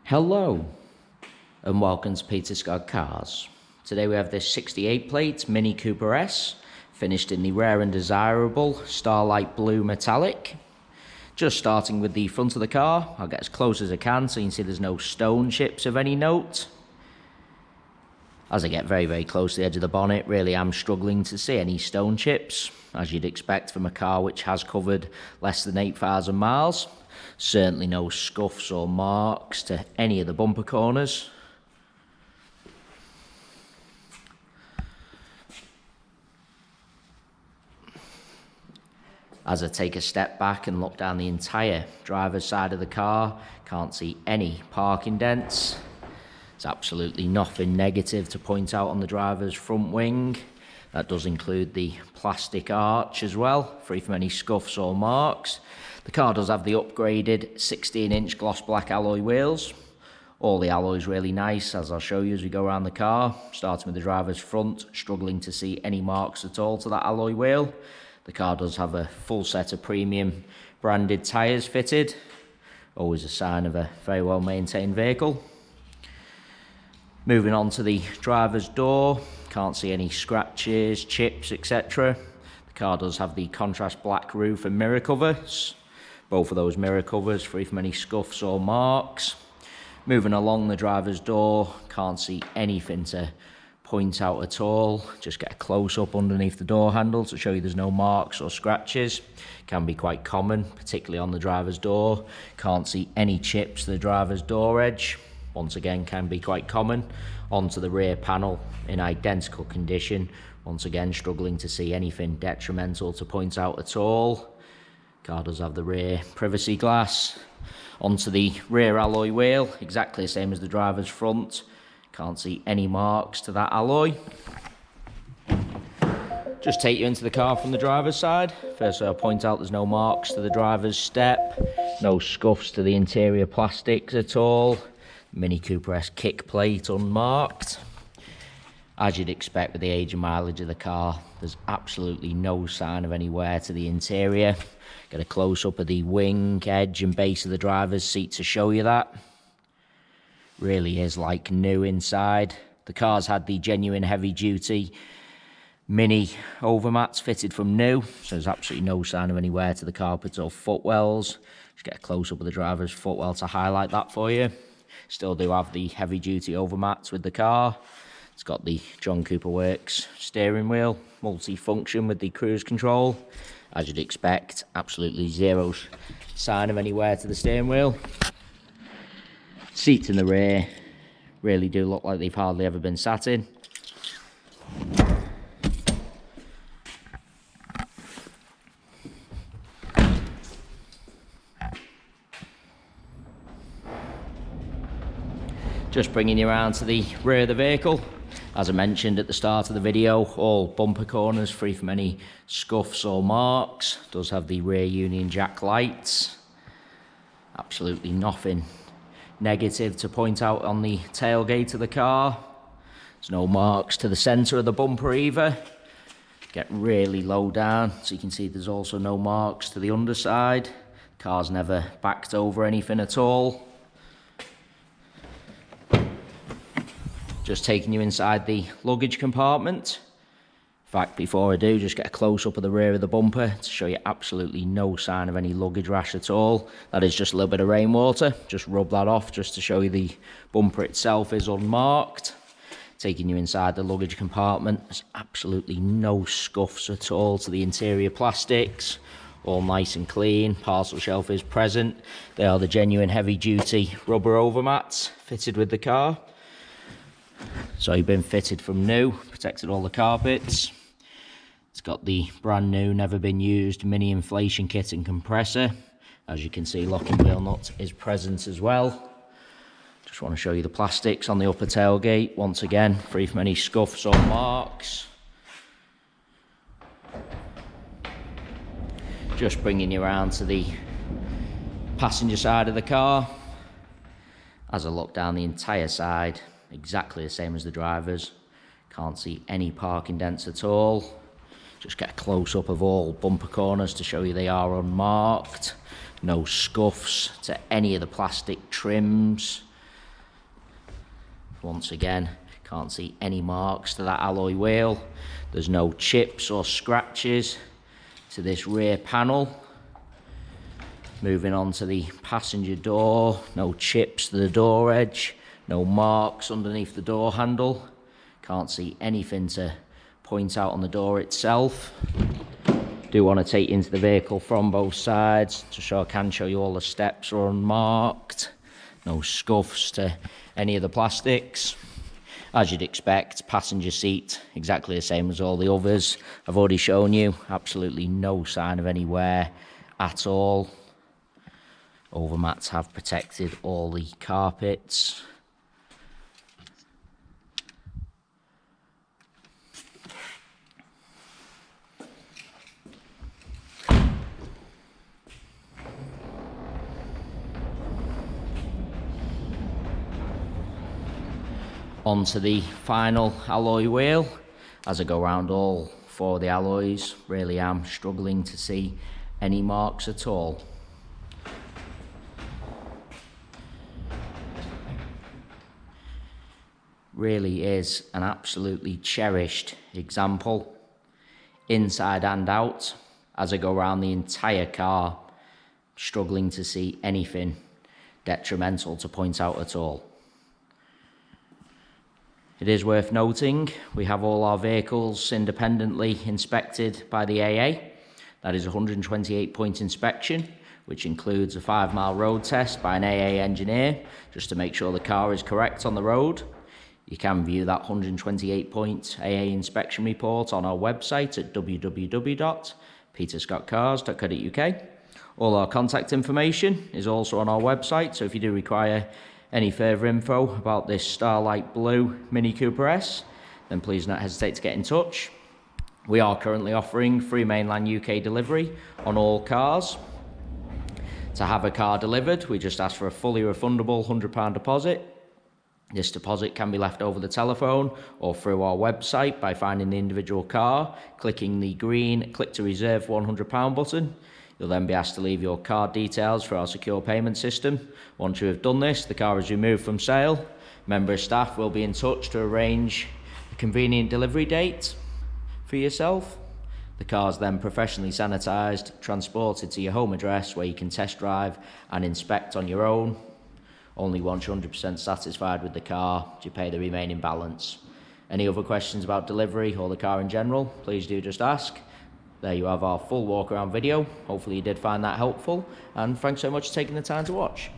Hello and welcome to Peter Scott Cars. Today we have this 68 plate Mini Cooper S, finished in the rare and desirable Starlight Blue Metallic. Just starting with the front of the car, I'll get as close as I can so you can see there's no stone chips of any note. As I get very close to the edge of the bonnet, really am struggling to see any stone chips, as you'd expect from a car which has covered less than 8,000 miles. Certainly no scuffs or marks to any of the bumper corners. As I take a step back and look down the entire driver's side of the car, can't see any parking dents. There's absolutely nothing negative to point out on the driver's front wing. That does include the plastic arch as well, free from any scuffs or marks. The car does have the upgraded 16-inch gloss black alloy wheels. All the alloys really nice, as I'll show you as we go around the car. Starting with the driver's front, struggling to see any marks at all to that alloy wheel. The car does have a full set of premium branded tyres fitted. Always a sign of a very well maintained vehicle. Moving on to the driver's door, can't see any scratches, chips, etc. The car does have the contrast black roof and mirror covers. Both of those mirror covers free from any scuffs or marks. Moving along the driver's door, can't see anything to point out at all. Just get a close-up underneath the door handle to show you there's no marks or scratches. Can be quite common, particularly on the driver's door. Can't see any chips to the driver's door edge. Once again, can be quite common. Onto the rear panel in identical condition. Once again, struggling to see anything detrimental to point out at all. Car does have the rear privacy glass. Onto the rear alloy wheel, exactly the same as the driver's front. Can't see any marks to that alloy. Just take you into the car from the driver's side. First, I'll point out there's no marks to the driver's step. No scuffs to the interior plastics at all. Mini Cooper S kick plate unmarked. As you'd expect with the age and mileage of the car, there's absolutely no sign of any wear to the interior. Get a close-up of the wing, edge and base of the driver's seat to show you that. Really is like new inside. The car's had the genuine heavy-duty mini overmats fitted from new, so there's absolutely no sign of any wear to the carpet or footwells. Just get a close-up of the driver's footwell to highlight that for you. Still do have the heavy-duty overmats with the car. It's got the John Cooper Works steering wheel, multi-function with the cruise control. As you'd expect, absolutely zero sign of any wear to the steering wheel. Seats in the rear really do look like they've hardly ever been sat in. Just bringing you around to the rear of the vehicle. As I mentioned at the start of the video, all bumper corners free from any scuffs or marks. Does have the rear Union Jack lights. Absolutely nothing negative to point out on the tailgate of the car. There's no marks to the centre of the bumper either. Get really low down so you can see there's also no marks to the underside. Car's never backed over anything at all. Just taking you inside the luggage compartment. In fact, before I do, just get a close-up of the rear of the bumper to show you absolutely no sign of any luggage rash at all. That is just a little bit of rainwater. Just rub that off just to show you the bumper itself is unmarked. Taking you inside the luggage compartment, there's absolutely no scuffs at all to the interior plastics. All nice and clean. Parcel shelf is present. They are the genuine heavy-duty rubber overmats fitted with the car. So you've been fitted from new, protected all the carpets. It's got the brand new, never been used mini inflation kit and compressor. As you can see, locking wheel nut is present as well. Just want to show you the plastics on the upper tailgate. Once again, free from any scuffs or marks. Just bringing you around to the passenger side of the car. As I look down the entire side, exactly the same as the driver's. Can't see any parking dents at all. Just get a close-up of all bumper corners to show you they are unmarked. No scuffs to any of the plastic trims. Once again, can't see any marks to that alloy wheel. There's no chips or scratches to this rear panel. Moving on to the passenger door, no chips to the door edge, no marks underneath the door handle. Can't see anything to point out on the door itself. Do want to take you into the vehicle from both sides I can show you all the steps are unmarked. No scuffs to any of the plastics. As you'd expect, passenger seat exactly the same as all the others I've already shown you. Absolutely no sign of any wear at all. Overmats have protected all the carpets. Onto the final alloy wheel. As I go around all four of the alloys, really am struggling to see any marks at all. Really is an absolutely cherished example, inside and out. As I go around the entire car, struggling to see anything detrimental to point out at all. It is worth noting, we have all our vehicles independently inspected by the AA. That is a 128-point inspection, which includes a 5-mile road test by an AA engineer, just to make sure the car is correct on the road. You can view that 128-point AA inspection report on our website at www.peterscottcars.co.uk. All our contact information is also on our website, so if you do require any further info about this Starlight Blue Mini Cooper S, then please don't hesitate to get in touch. We are currently offering free mainland UK delivery on all cars. To have a car delivered, we just ask for a fully refundable £100 deposit. This deposit can be left over the telephone or through our website by finding the individual car, clicking the green Click to Reserve £100 button. You'll then be asked to leave your card details for our secure payment system. Once you have done this, the car is removed from sale. A member of staff will be in touch to arrange a convenient delivery date for yourself. The car is then professionally sanitised, transported to your home address where you can test drive and inspect on your own. Only once you're 100% satisfied with the car do you pay the remaining balance. Any other questions about delivery or the car in general, please do just ask. There you have our full walk around video. Hopefully you did find that helpful, and thanks so much for taking the time to watch.